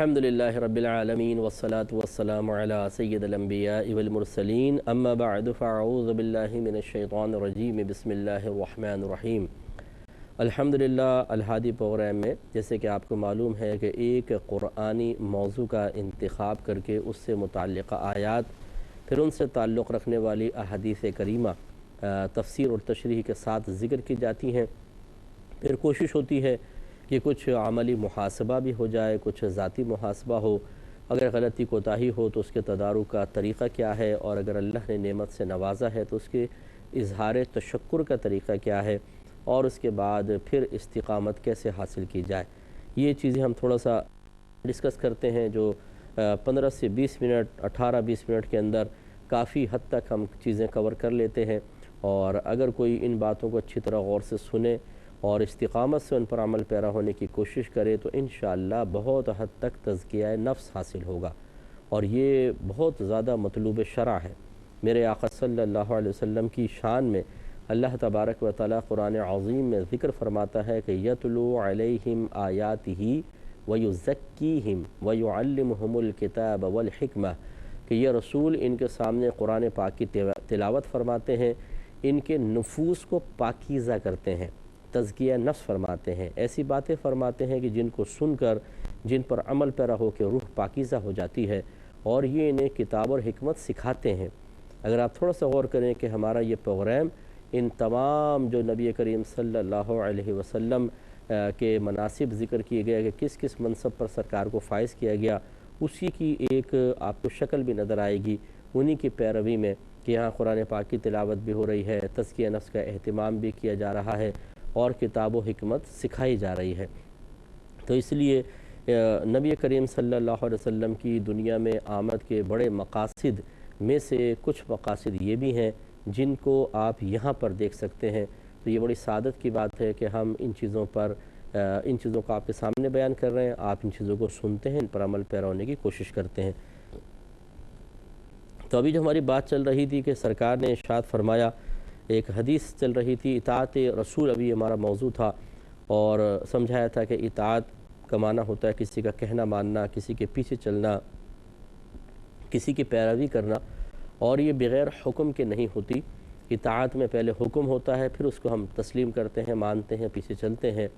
الحمدللہ رب العالمین والصلاة والسلام علی سید الانبیاء والمرسلین اما بعد فاعوذ باللہ من الشیطان الرجیم بسم اللہ الرحمن الرحیم۔ الحمدللہ الہادی پروگرام میں جیسے کہ آپ کو معلوم ہے کہ ایک قرآنی موضوع کا انتخاب کر کے اس سے متعلقہ آیات پھر ان سے تعلق رکھنے والی احادیث کریمہ تفسیر اور تشریح کے ساتھ ذکر کی جاتی ہیں۔ پھر کوشش ہوتی ہے کہ کچھ عملی محاسبہ بھی ہو جائے، کچھ ذاتی محاسبہ ہو، اگر غلطی کوتاہی ہو تو اس کے تدارک کا طریقہ کیا ہے، اور اگر اللہ نے نعمت سے نوازا ہے تو اس کے اظہار تشکر کا طریقہ کیا ہے، اور اس کے بعد پھر استقامت کیسے حاصل کی جائے۔ یہ چیزیں ہم تھوڑا سا ڈسکس کرتے ہیں، جو 15 سے 20 منٹ 18-20 منٹ کے اندر کافی حد تک ہم چیزیں کور کر لیتے ہیں، اور اگر کوئی ان باتوں کو اچھی طرح غور سے سنے اور استقامت سے ان پر عمل پیرا ہونے کی کوشش کرے تو انشاءاللہ بہت حد تک تزکیہ نفس حاصل ہوگا، اور یہ بہت زیادہ مطلوب شرع ہے۔ میرے آقا صلی اللہ علیہ وسلم کی شان میں اللہ تبارک و تعالی قرآن عظیم میں ذکر فرماتا ہے کہ یتلو علیہم آیاتہ ویزکیہم ویعلمہم الکتاب والحکمہ، کہ یہ رسول ان کے سامنے قرآن پاک کی تلاوت فرماتے ہیں، ان کے نفوس کو پاکیزہ کرتے ہیں، تزکیہ نفس فرماتے ہیں، ایسی باتیں فرماتے ہیں کہ جن کو سن کر جن پر عمل پیرا ہو کے روح پاکیزہ ہو جاتی ہے، اور یہ انہیں کتاب اور حکمت سکھاتے ہیں۔ اگر آپ تھوڑا سا غور کریں کہ ہمارا یہ پروگرام ان تمام جو نبی کریم صلی اللہ علیہ وسلم کے مناسب ذکر کیے گئے کہ کس کس منصب پر سرکار کو فائز کیا گیا، اسی کی ایک آپ کو شکل بھی نظر آئے گی، انہی کی پیروی میں کہ یہاں قرآن پاک کی تلاوت بھی ہو رہی ہے، تزکیہ نفس کا اہتمام بھی کیا جا رہا ہے، اور کتاب و حکمت سکھائی جا رہی ہے۔ تو اس لیے نبی کریم صلی اللہ علیہ وسلم کی دنیا میں آمد کے بڑے مقاصد میں سے کچھ مقاصد یہ بھی ہیں جن کو آپ یہاں پر دیکھ سکتے ہیں۔ تو یہ بڑی سعادت کی بات ہے کہ ہم ان چیزوں کو آپ کے سامنے بیان کر رہے ہیں، آپ ان چیزوں کو سنتے ہیں، ان پر عمل پیرا ہونے کی کوشش کرتے ہیں۔ تو ابھی جو ہماری بات چل رہی تھی کہ سرکار نے ارشاد فرمایا، ایک حدیث چل رہی تھی، اطاعت رسول ابھی ہمارا موضوع تھا، اور سمجھایا تھا کہ اطاعت کا معنی ہوتا ہے کسی کا کہنا ماننا، کسی کے پیچھے چلنا، کسی کی پیروی کرنا، اور یہ بغیر حکم کے نہیں ہوتی۔ اطاعت میں پہلے حکم ہوتا ہے، پھر اس کو ہم تسلیم کرتے ہیں، مانتے ہیں، پیچھے چلتے ہیں۔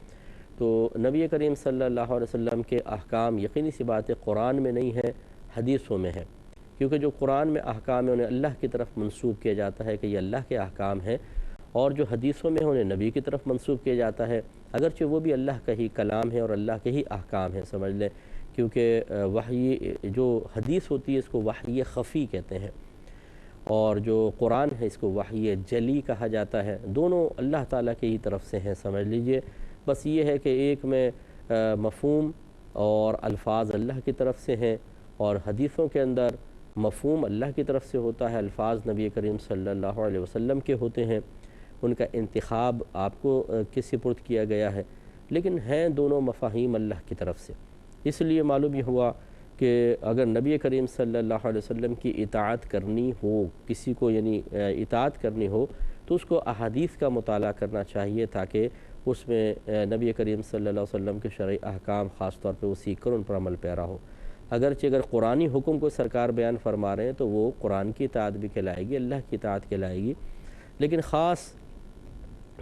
تو نبی کریم صلی اللہ علیہ وسلم کے احکام یقینی سی بات ہے قرآن میں نہیں ہے، حدیثوں میں ہے، کیونکہ جو قرآن میں احکام ہیں انہیں اللہ کی طرف منسوب کیا جاتا ہے کہ یہ اللہ کے احکام ہیں، اور جو حدیثوں میں انہیں نبی کی طرف منسوب کیا جاتا ہے، اگرچہ وہ بھی اللہ کا ہی کلام ہے اور اللہ کے ہی احکام ہیں، سمجھ لیں، کیونکہ وحی جو حدیث ہوتی ہے اس کو وحی خفی کہتے ہیں، اور جو قرآن ہے اس کو وحی جلی کہا جاتا ہے، دونوں اللہ تعالیٰ کی ہی طرف سے ہیں، سمجھ لیجئے۔ بس یہ ہے کہ ایک میں مفہوم اور الفاظ اللہ کی طرف سے ہیں، اور حدیثوں کے اندر مفہوم اللہ کی طرف سے ہوتا ہے، الفاظ نبی کریم صلی اللہ علیہ وسلم کے ہوتے ہیں، ان کا انتخاب آپ کو کس سپرد کیا گیا ہے، لیکن ہیں دونوں مفاہیم اللہ کی طرف سے۔ اس لیے معلوم یہ ہوا کہ اگر نبی کریم صلی اللہ علیہ وسلم کی اطاعت کرنی ہو، کسی کو یعنی اطاعت کرنی ہو، تو اس کو احادیث کا مطالعہ کرنا چاہیے، تاکہ اس میں نبی کریم صلی اللہ علیہ وسلم کے شرعی احکام خاص طور پہ وہ سیکھ کر ان پر عمل پیرا ہو۔ اگرچہ اگر قرآنی حکم کو سرکار بیان فرما رہے ہیں تو وہ قرآن کی اطاعت بھی کہلائے گی، اللہ کی اطاعت کہلائے گی، لیکن خاص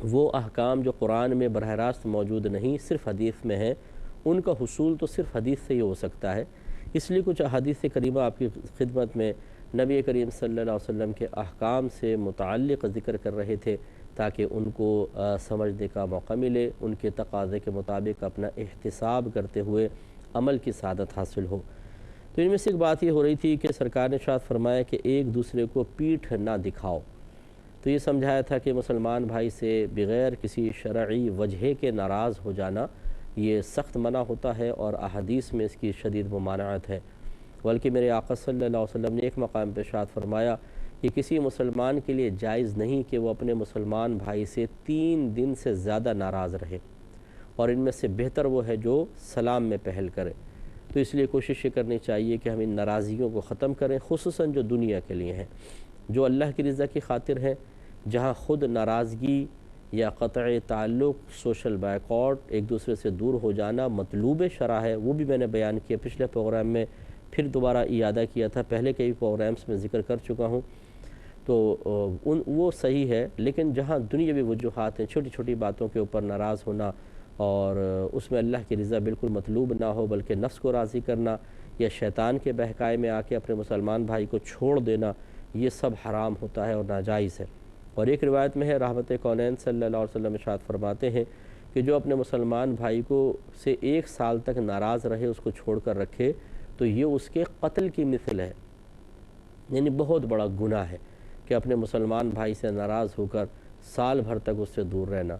وہ احکام جو قرآن میں براہ راست موجود نہیں، صرف حدیث میں ہیں، ان کا حصول تو صرف حدیث سے ہی ہو سکتا ہے۔ اس لیے کچھ احادیث کریمہ آپ کی خدمت میں نبی کریم صلی اللہ علیہ وسلم کے احکام سے متعلق ذکر کر رہے تھے، تاکہ ان کو سمجھنے کا موقع ملے، ان کے تقاضے کے مطابق اپنا احتساب کرتے ہوئے عمل کی سعادت حاصل ہو۔ تو ان میں سے ایک بات یہ ہو رہی تھی کہ سرکار نے ارشاد فرمایا کہ ایک دوسرے کو پیٹھ نہ دکھاؤ۔ تو یہ سمجھایا تھا کہ مسلمان بھائی سے بغیر کسی شرعی وجہ کے ناراض ہو جانا یہ سخت منع ہوتا ہے، اور احادیث میں اس کی شدید ممانعت ہے۔ بلکہ میرے آقا صلی اللہ علیہ وسلم نے ایک مقام پہ ارشاد فرمایا کہ کسی مسلمان کے لیے جائز نہیں کہ وہ اپنے مسلمان بھائی سے 3 دن سے زیادہ ناراض رہے، اور ان میں سے بہتر وہ ہے جو سلام میں پہل کرے۔ تو اس لیے کوشش یہ کرنی چاہیے کہ ہم ان ناراضیوں کو ختم کریں، خصوصاً جو دنیا کے لیے ہیں، جو اللہ کی رضا کی خاطر ہیں، جہاں خود ناراضگی یا قطع تعلق، سوشل بائیکاٹ، ایک دوسرے سے دور ہو جانا مطلوب شرع ہے، وہ بھی میں نے بیان کیا پچھلے پروگرام میں، پھر دوبارہ اعادہ کیا تھا، پہلے کے بھی پروگرامز میں ذکر کر چکا ہوں۔ تو وہ صحیح ہے، لیکن جہاں دنیاوی وجوہات ہیں، چھوٹی چھوٹی باتوں کے اوپر ناراض ہونا اور اس میں اللہ کی رضا بالکل مطلوب نہ ہو بلکہ نفس کو راضی کرنا یا شیطان کے بہکائے میں آ کے اپنے مسلمان بھائی کو چھوڑ دینا، یہ سب حرام ہوتا ہے اور ناجائز ہے۔ اور ایک روایت میں ہے، رحمت کونین صلی اللہ علیہ وسلم ارشاد فرماتے ہیں کہ جو اپنے مسلمان بھائی کو سے 1 سال تک ناراض رہے، اس کو چھوڑ کر رکھے، تو یہ اس کے قتل کی مثل ہے، یعنی بہت بڑا گناہ ہے کہ اپنے مسلمان بھائی سے ناراض ہو کر سال بھر تک اس سے دور رہنا۔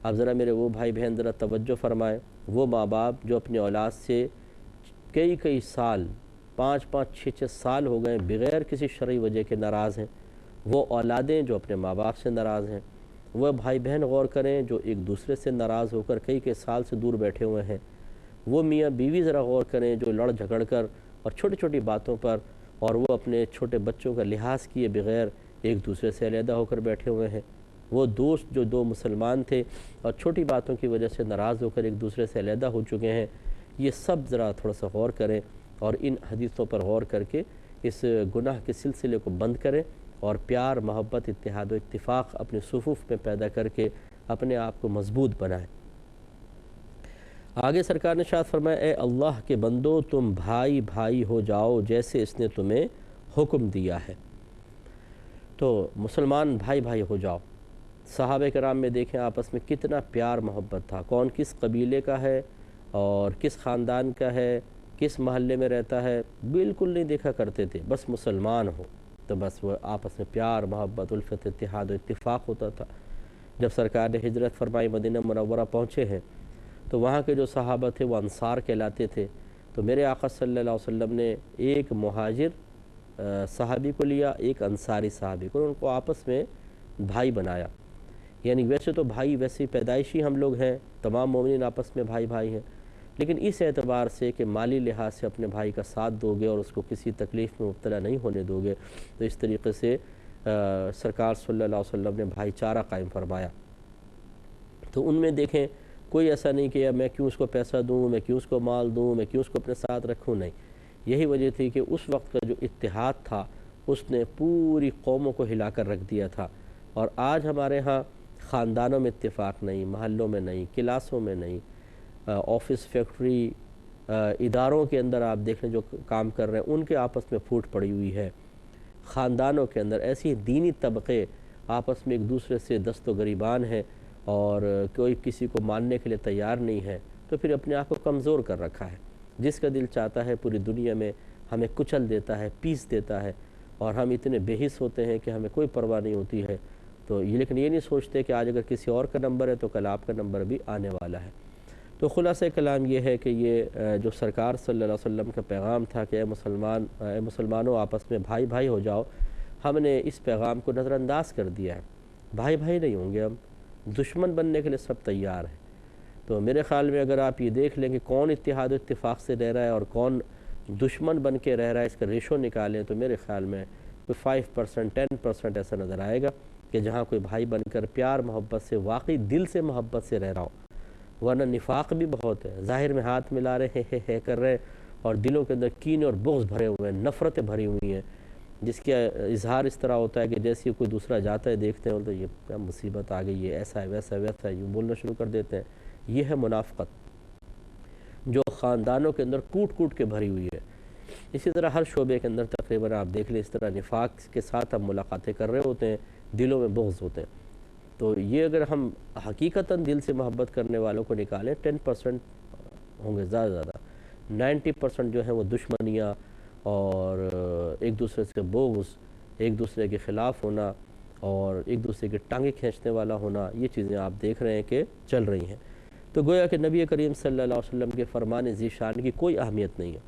اب ذرا میرے وہ بھائی بہن ذرا توجہ فرمائیں، وہ ماں باپ جو اپنی اولاد سے کئی سال 5-6 سال ہو گئے بغیر کسی شرعی وجہ کے ناراض ہیں، وہ اولادیں جو اپنے ماں باپ سے ناراض ہیں، وہ بھائی بہن غور کریں جو ایک دوسرے سے ناراض ہو کر کئی سال سے دور بیٹھے ہوئے ہیں، وہ میاں بیوی ذرا غور کریں جو لڑ جھگڑ کر اور چھوٹی چھوٹی باتوں پر اور وہ اپنے چھوٹے بچوں کا لحاظ کیے بغیر ایک دوسرے سے علیحدہ ہو کر بیٹھے ہوئے ہیں، وہ دوست جو 2 مسلمان تھے اور چھوٹی باتوں کی وجہ سے ناراض ہو کر ایک دوسرے سے علیحدہ ہو چکے ہیں، یہ سب ذرا تھوڑا سا غور کریں اور ان حدیثوں پر غور کر کے اس گناہ کے سلسلے کو بند کریں اور پیار، محبت، اتحاد و اتفاق اپنے صفوف میں پیدا کر کے اپنے آپ کو مضبوط بنائیں۔ آگے سرکار نے ارشاد فرمایا، اے اللہ کے بندو، تم بھائی بھائی ہو جاؤ جیسے اس نے تمہیں حکم دیا ہے۔ تو مسلمان بھائی بھائی ہو جاؤ۔ صحابہ کرام میں دیکھیں آپس میں کتنا پیار محبت تھا، کون کس قبیلے کا ہے اور کس خاندان کا ہے، کس محلے میں رہتا ہے، بالکل نہیں دیکھا کرتے تھے، بس مسلمان ہو تو بس وہ آپس میں پیار محبت الفت اتحاد و اتفاق ہوتا تھا۔ جب سرکار نے ہجرت فرمائی مدینہ منورہ پہنچے ہیں تو وہاں کے جو صحابہ تھے وہ انصار کہلاتے تھے، تو میرے آقا صلی اللہ علیہ وسلم نے ایک مہاجر صحابی کو لیا، ایک انصاری صحابی کو، ان کو آپس میں بھائی بنایا۔ یعنی ویسے تو بھائی ویسے پیدائشی ہم لوگ ہیں، تمام مومنین آپس میں بھائی بھائی ہیں، لیکن اس اعتبار سے کہ مالی لحاظ سے اپنے بھائی کا ساتھ دو گے اور اس کو کسی تکلیف میں مبتلا نہیں ہونے دو گے، تو اس طریقے سے سرکار صلی اللہ علیہ وسلم نے بھائی چارہ قائم فرمایا۔ تو ان میں دیکھیں کوئی ایسا نہیں کہ میں کیوں اس کو پیسہ دوں، میں کیوں اس کو مال دوں، میں کیوں اس کو اپنے ساتھ رکھوں، نہیں۔ یہی وجہ تھی کہ اس وقت کا جو اتحاد تھا اس نے پوری قوموں کو ہلا کر رکھ دیا تھا، اور آج ہمارے ہاں خاندانوں میں اتفاق نہیں، محلوں میں نہیں، کلاسوں میں نہیں، آفس فیکٹری اداروں کے اندر آپ دیکھ لیں جو کام کر رہے ہیں ان کے آپس میں پھوٹ پڑی ہوئی ہے، خاندانوں کے اندر ایسی دینی طبقے آپس میں ایک دوسرے سے دست و گریبان ہیں اور کوئی کسی کو ماننے کے لیے تیار نہیں ہے، تو پھر اپنے آپ کو کمزور کر رکھا ہے۔ جس کا دل چاہتا ہے پوری دنیا میں ہمیں کچل دیتا ہے، پیس دیتا ہے، اور ہم اتنے بے حس ہوتے ہیں کہ ہمیں کوئی پرواہ نہیں ہوتی ہے، تو لیکن یہ نہیں سوچتے کہ آج اگر کسی اور کا نمبر ہے تو کل آپ کا نمبر بھی آنے والا ہے۔ تو خلاصہ کلام یہ ہے کہ یہ جو سرکار صلی اللہ علیہ وسلم کا پیغام تھا کہ اے مسلمانوں آپس میں بھائی بھائی ہو جاؤ، ہم نے اس پیغام کو نظر انداز کر دیا ہے۔ بھائی بھائی نہیں ہوں گے، ہم دشمن بننے کے لیے سب تیار ہیں۔ تو میرے خیال میں اگر آپ یہ دیکھ لیں کہ کون اتحاد و اتفاق سے رہ رہا ہے اور کون دشمن بن کے رہ رہا ہے، اس کا ریشو نکالیں تو میرے خیال میں کوئی 5% 10% ایسا نظر آئے گا کہ جہاں کوئی بھائی بن کر پیار محبت سے واقعی دل سے محبت سے رہ رہا ہو، ورنہ نفاق بھی بہت ہے، ظاہر میں ہاتھ ملا رہے ہیں کر رہے ہیں اور دلوں کے اندر کین اور بغض بھرے ہوئے ہیں، نفرتیں بھری ہوئی ہیں، جس کا اظہار اس طرح ہوتا ہے کہ جیسے کوئی دوسرا جاتا ہے دیکھتے ہیں تو یہ کیا مصیبت آ گئی ہے، ایسا ہے ویسا ہے یوں بولنا شروع کر دیتے ہیں۔ یہ ہے منافقت جو خاندانوں کے اندر کوٹ کوٹ کے بھری ہوئی ہے۔ اسی طرح ہر شعبے کے اندر تقریباً آپ دیکھ لیں اس طرح نفاق کے ساتھ ہم ملاقاتیں کر رہے ہوتے ہیں، دلوں میں بغض ہوتے ہیں۔ تو یہ اگر ہم حقیقتاً دل سے محبت کرنے والوں کو نکالیں 10% ہوں گے زیادہ 90% جو ہیں وہ دشمنیاں اور ایک دوسرے سے بغض، ایک دوسرے کے خلاف ہونا اور ایک دوسرے کے ٹانگیں کھینچنے والا ہونا، یہ چیزیں آپ دیکھ رہے ہیں کہ چل رہی ہیں۔ تو گویا کہ نبی کریم صلی اللہ علیہ وسلم کے فرمان ذی شان کی کوئی اہمیت نہیں ہے،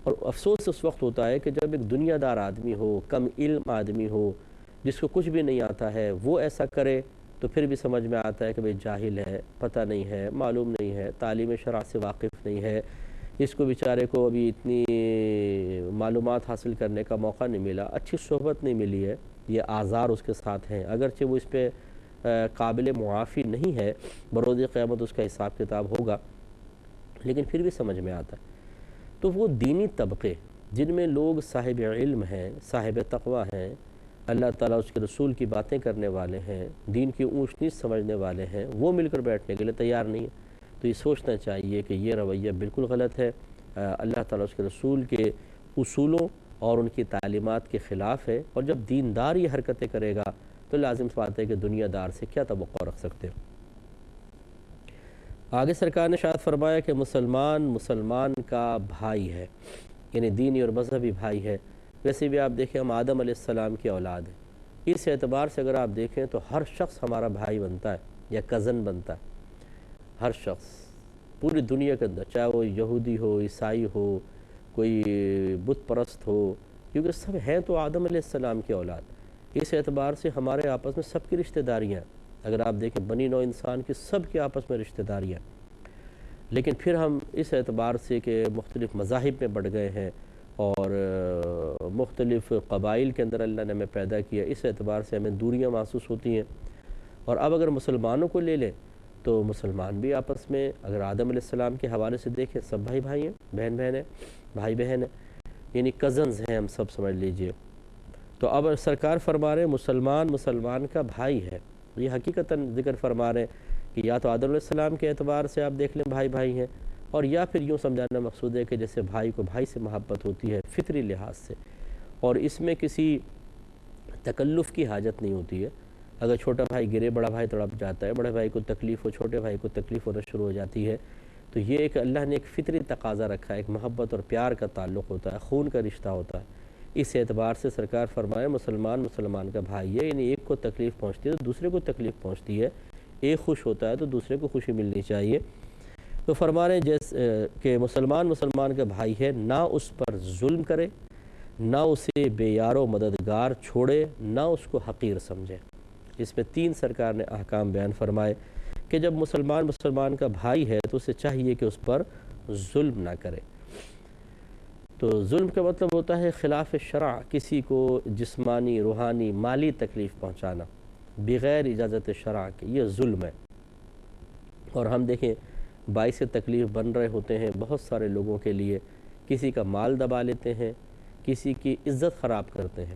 اور افسوس اس وقت ہوتا ہے کہ جب ایک دنیا دار آدمی ہو، کم علم آدمی ہو، جس کو کچھ بھی نہیں آتا ہے، وہ ایسا کرے تو پھر بھی سمجھ میں آتا ہے کہ بھئی جاہل ہے، پتہ نہیں ہے، معلوم نہیں ہے، تعلیم شرع سے واقف نہیں ہے، اس کو بیچارے کو ابھی اتنی معلومات حاصل کرنے کا موقع نہیں ملا، اچھی صحبت نہیں ملی ہے، یہ آزار اس کے ساتھ ہیں، اگرچہ وہ اس پہ قابل معافی نہیں ہے، بروز قیامت اس کا حساب کتاب ہوگا، لیکن پھر بھی سمجھ میں آتا ہے۔ تو وہ دینی طبقے جن میں لوگ صاحب علم ہیں، صاحب تقوی ہیں، اللہ تعالیٰ اس کے رسول کی باتیں کرنے والے ہیں، دین کی اونچ نیچ سمجھنے والے ہیں، وہ مل کر بیٹھنے کے لیے تیار نہیں ہیں، تو یہ سوچنا چاہیے کہ یہ رویہ بالکل غلط ہے، اللہ تعالیٰ اس کے رسول کے اصولوں اور ان کی تعلیمات کے خلاف ہے، اور جب دیندار یہ حرکتیں کرے گا تو لازم بات ہے کہ دنیا دار سے کیا توقع رکھ سکتے ہیں۔ آگے سرکار نے ارشاد فرمایا کہ مسلمان کا بھائی ہے، یعنی دینی اور مذہبی بھائی ہے۔ ویسے بھی آپ دیکھیں ہم آدم علیہ السلام کی اولاد ہیں، اس اعتبار سے اگر آپ دیکھیں تو ہر شخص ہمارا بھائی بنتا ہے یا کزن بنتا ہے، ہر شخص پوری دنیا کے اندر، چاہے وہ یہودی ہو، عیسائی ہو، کوئی بت پرست ہو، کیونکہ سب ہیں تو آدم علیہ السلام کی اولاد۔ اس اعتبار سے ہمارے آپس میں سب کی رشتہ داریاں ہیں، اگر آپ دیکھیں بنی نوع انسان کی سب کے آپس میں رشتہ داریاں، لیکن پھر ہم اس اعتبار سے کہ مختلف مذاہب میں بڑھ گئے ہیں اور مختلف قبائل کے اندر اللہ نے ہمیں پیدا کیا، اس اعتبار سے ہمیں دوریاں محسوس ہوتی ہیں۔ اور اب اگر مسلمانوں کو لے لیں تو مسلمان بھی آپس میں اگر آدم علیہ السلام کے حوالے سے دیکھیں سب بھائی بھائی ہیں، بہن بہن ہیں، بھائی بہن ہیں، یعنی کزنز ہیں ہم سب، سمجھ لیجئے۔ تو اب سرکار فرما رہے ہیں مسلمان کا بھائی ہے، یہ حقیقتاً ذکر فرما رہے ہیں کہ یا تو آدم علیہ السلام کے اعتبار سے آپ دیکھ لیں بھائی ہیں، اور یا پھر یوں سمجھانا مقصود ہے کہ جیسے بھائی کو بھائی سے محبت ہوتی ہے فطری لحاظ سے، اور اس میں کسی تکلف کی حاجت نہیں ہوتی ہے۔ اگر چھوٹا بھائی گرے بڑا بھائی تڑپ جاتا ہے، بڑے بھائی کو تکلیف ہو چھوٹے بھائی کو تکلیف ہونا شروع ہو جاتی ہے، تو یہ ایک اللہ نے ایک فطری تقاضا رکھا ہے، ایک محبت اور پیار کا تعلق ہوتا ہے، خون کا رشتہ ہوتا ہے۔ اس اعتبار سے سرکار فرمائے مسلمان کا بھائی ہے، یعنی ایک کو تکلیف پہنچتی ہے تو دوسرے کو تکلیف پہنچتی ہے، ایک خوش ہوتا ہے تو دوسرے کو خوشی ملنی چاہیے۔ تو فرما رہے ہیں جیسے کہ مسلمان کا بھائی ہے، نہ اس پر ظلم کرے، نہ اسے بے یار و مددگار چھوڑے، نہ اس کو حقیر سمجھے۔ اس میں 3 سرکار نے احکام بیان فرمائے کہ جب مسلمان کا بھائی ہے تو اسے چاہیے کہ اس پر ظلم نہ کرے۔ تو ظلم کا مطلب ہوتا ہے خلاف شرع، کسی کو جسمانی، روحانی، مالی تکلیف پہنچانا بغیر اجازت شرع کے، یہ ظلم ہے۔ اور ہم دیکھیں باعث تکلیف بن رہے ہوتے ہیں بہت سارے لوگوں کے لیے، کسی کا مال دبا لیتے ہیں، کسی کی عزت خراب کرتے ہیں،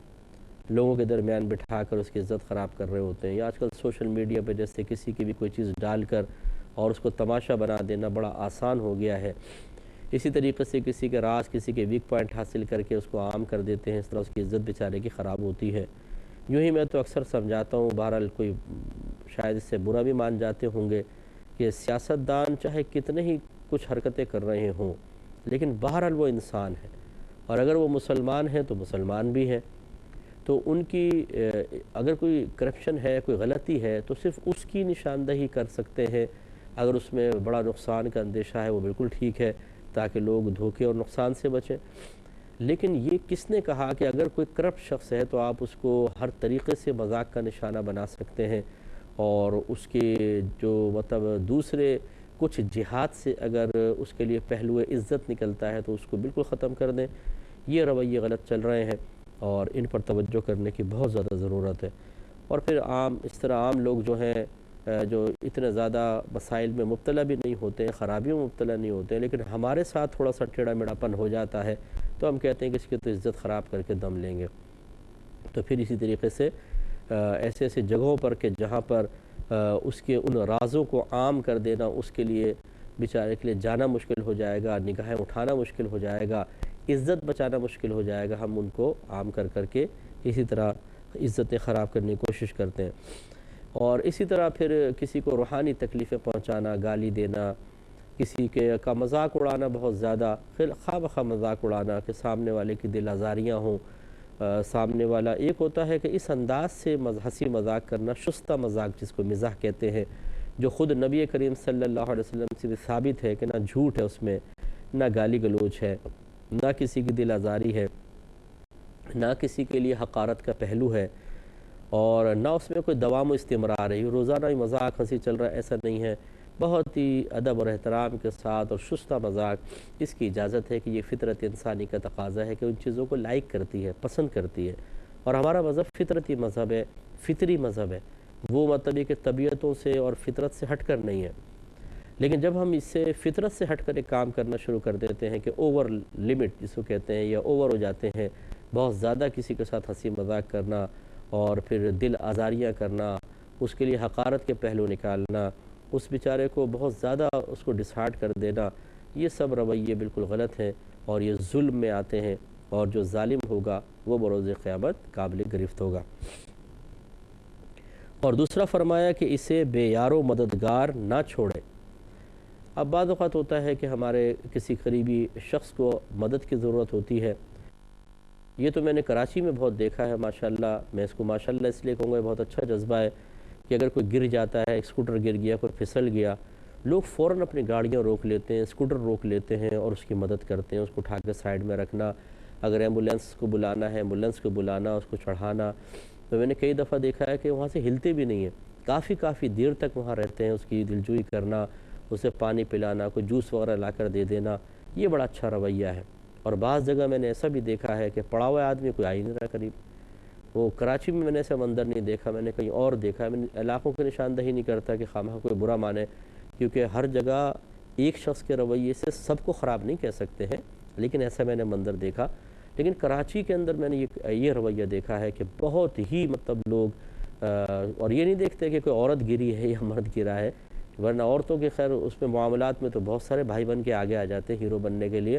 لوگوں کے درمیان بٹھا کر اس کی عزت خراب کر رہے ہوتے ہیں، یا آج کل سوشل میڈیا پہ جیسے کسی کی بھی کوئی چیز ڈال کر اور اس کو تماشا بنا دینا بڑا آسان ہو گیا ہے۔ اسی طریقے سے کسی کے راز، کسی کے ویک پوائنٹ حاصل کر کے اس کو عام کر دیتے ہیں، اس طرح اس کی عزت بیچارے کی خراب ہوتی ہے۔ یوں ہی میں تو اکثر سمجھاتا ہوں، بہرحال کوئی شاید اس سے برا بھی مان جاتے ہوں گے کہ سیاستدان چاہے کتنے ہی کچھ حرکتیں کر رہے ہوں، لیکن بہرحال وہ انسان ہے، اور اگر وہ مسلمان ہیں تو مسلمان بھی ہیں، تو ان کی اگر کوئی کرپشن ہے، کوئی غلطی ہے تو صرف اس کی نشاندہی کر سکتے ہیں۔ اگر اس میں بڑا نقصان کا اندیشہ ہے وہ بالکل ٹھیک ہے، تاکہ لوگ دھوکے اور نقصان سے بچیں۔ لیکن یہ کس نے کہا کہ اگر کوئی کرپٹ شخص ہے تو آپ اس کو ہر طریقے سے مذاق کا نشانہ بنا سکتے ہیں، اور اس کے جو مطلب دوسرے کچھ جہات سے اگر اس کے لیے پہلو عزت نکلتا ہے تو اس کو بالکل ختم کر دیں؟ یہ رویے غلط چل رہے ہیں اور ان پر توجہ کرنے کی بہت زیادہ ضرورت ہے۔ اور پھر اس طرح عام لوگ جو ہیں جو اتنے زیادہ مسائل میں مبتلا بھی نہیں ہوتے ہیں، خرابیوں میں مبتلا نہیں ہوتے ہیں، لیکن ہمارے ساتھ تھوڑا سا ٹیڑھا میڑھا پن ہو جاتا ہے تو ہم کہتے ہیں کہ اس کی تو عزت خراب کر کے دم لیں گے۔ تو پھر اسی طریقے سے ایسے جگہوں پر کہ جہاں پر اس کے ان رازوں کو عام کر دینا اس کے لیے بیچارے کے لیے جانا مشکل ہو جائے گا، نگاہیں اٹھانا مشکل ہو جائے گا، عزت بچانا مشکل ہو جائے گا، ہم ان کو عام کر کے اسی طرح عزتیں خراب کرنے کی کوشش کرتے ہیں۔ اور اسی طرح پھر کسی کو روحانی تکلیفیں پہنچانا، گالی دینا، کسی کا مذاق اڑانا، بہت زیادہ خواہ بخواہ مذاق اڑانا کہ سامنے والے کی دل آزاریاں ہوں، سامنے والا ایک ہوتا ہے کہ اس انداز سے ہنسی مذاق کرنا، شستہ مذاق جس کو مزاح کہتے ہیں، جو خود نبی کریم صلی اللہ علیہ وسلم سے بھی ثابت ہے کہ نہ جھوٹ ہے اس میں، نہ گالی گلوچ ہے، نہ کسی کی دل آزاری ہے، نہ کسی کے لیے حقارت کا پہلو ہے، اور نہ اس میں کوئی دوام و استمرار ہے، روزانہ ہی مذاق ہنسی چل رہا ہے، ایسا نہیں ہے۔ بہت ہی ادب اور احترام کے ساتھ اور شستہ مذاق، اس کی اجازت ہے کہ یہ فطرت انسانی کا تقاضا ہے کہ ان چیزوں کو لائک کرتی ہے، پسند کرتی ہے، اور ہمارا مذہب فطرتی مذہب ہے، فطری مذہب ہے۔ وہ مطلب یہ کہ طبیعتوں سے اور فطرت سے ہٹ کر نہیں ہے، لیکن جب ہم اس سے فطرت سے ہٹ کر ایک کام کرنا شروع کر دیتے ہیں کہ اوور لمٹ جس کو کہتے ہیں یا اوور ہو جاتے ہیں، بہت زیادہ کسی کے ساتھ ہنسی مذاق کرنا اور پھر دل آزاریاں کرنا، اس کے لیے حقارت کے پہلو نکالنا، اس بیچارے کو بہت زیادہ اس کو ڈسہارٹ کر دینا، یہ سب رویے بالکل غلط ہیں اور یہ ظلم میں آتے ہیں، اور جو ظالم ہوگا وہ بروز قیامت قابل گرفت ہوگا۔ اور دوسرا فرمایا کہ اسے بے یار و مددگار نہ چھوڑے۔ اب بعض اوقات ہوتا ہے کہ ہمارے کسی قریبی شخص کو مدد کی ضرورت ہوتی ہے، یہ تو میں نے کراچی میں بہت دیکھا ہے ماشاءاللہ، میں اس کو ماشاءاللہ اس لیے کہوں گا بہت اچھا جذبہ ہے کہ اگر کوئی گر جاتا ہے، ایک اسکوٹر گر گیا، کوئی پھسل گیا، لوگ فوراً اپنی گاڑیاں روک لیتے ہیں، اسکوٹر روک لیتے ہیں اور اس کی مدد کرتے ہیں، اس کو اٹھا کے سائیڈ میں رکھنا، اگر ایمبولینس کو بلانا ہے ایمبولینس کو بلانا، اس کو چڑھانا۔ تو میں نے کئی دفعہ دیکھا ہے کہ وہاں سے ہلتے بھی نہیں ہیں، کافی دیر تک وہاں رہتے ہیں، اس کی دلجوئی کرنا، اسے پانی پلانا، کوئی جوس وغیرہ لا کر دے دینا، یہ بڑا اچھا رویہ ہے۔ اور بعض جگہ میں نے ایسا بھی دیکھا ہے کہ پڑا ہوا آدمی کوئی آ ہی نہیں رہا قریب، وہ کراچی میں نے ایسا منظر نہیں دیکھا، میں نے کہیں اور دیکھا ہے، میں نے علاقوں کی نشاندہی نہیں کرتا کہ خواہ کوئی برا مانے، کیونکہ ہر جگہ ایک شخص کے رویے سے سب کو خراب نہیں کہہ سکتے ہیں، لیکن ایسا میں نے منظر دیکھا۔ لیکن کراچی کے اندر میں نے یہ رویہ دیکھا ہے کہ بہت ہی مطلب لوگ اور یہ نہیں دیکھتے کہ کوئی عورت گری ہے یا مرد گرا ہے، ورنہ عورتوں کے خیر اس میں معاملات میں تو بہت سارے بھائی بن کے آگے آ جاتے ہیں ہیرو بننے کے لیے،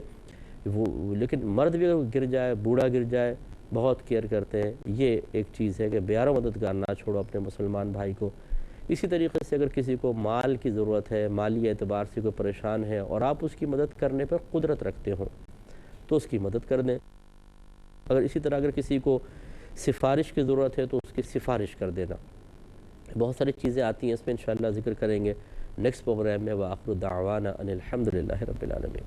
لیکن مرد بھی اگر گر جائے، بوڑھا گر جائے، بہت کیئر کرتے ہیں۔ یہ ایک چیز ہے کہ بے یار و مددگار نہ چھوڑو اپنے مسلمان بھائی کو۔ اسی طریقے سے اگر کسی کو مال کی ضرورت ہے، مالی اعتبار سے کوئی پریشان ہے اور آپ اس کی مدد کرنے پر قدرت رکھتے ہوں تو اس کی مدد کر دیں۔ اگر اسی طرح اگر کسی کو سفارش کی ضرورت ہے تو اس کی سفارش کر دینا۔ بہت ساری چیزیں آتی ہیں، اس میں انشاءاللہ ذکر کریں گے نیکسٹ پروگرام میں۔ وآخر دعوانا ان الحمدللہ رب العالمین۔